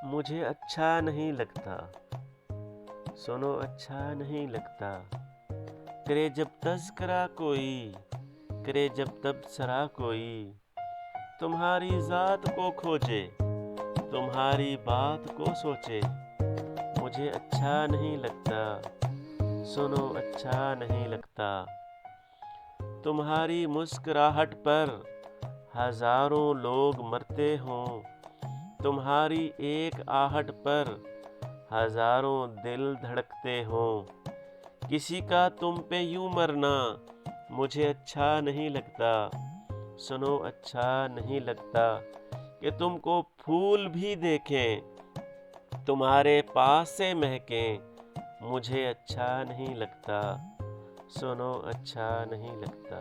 مجھے اچھا نہیں لگتا، سنو اچھا نہیں لگتا، کرے جب تذکرہ کوئی، کرے جب تبصرہ کوئی، تمہاری ذات کو کھوجے، تمہاری بات کو سوچے، مجھے اچھا نہیں لگتا، سنو اچھا نہیں لگتا، تمہاری مسکراہٹ پر ہزاروں لوگ مرتے ہوں، تمہاری ایک آہٹ پر ہزاروں دل دھڑکتے ہوں، کسی کا تم پہ یوں مرنا مجھے اچھا نہیں لگتا، سنو اچھا نہیں لگتا، کہ تم کو پھول بھی دیکھیں تمہارے پاس سے مہکیں، مجھے اچھا نہیں لگتا، سنو اچھا نہیں لگتا۔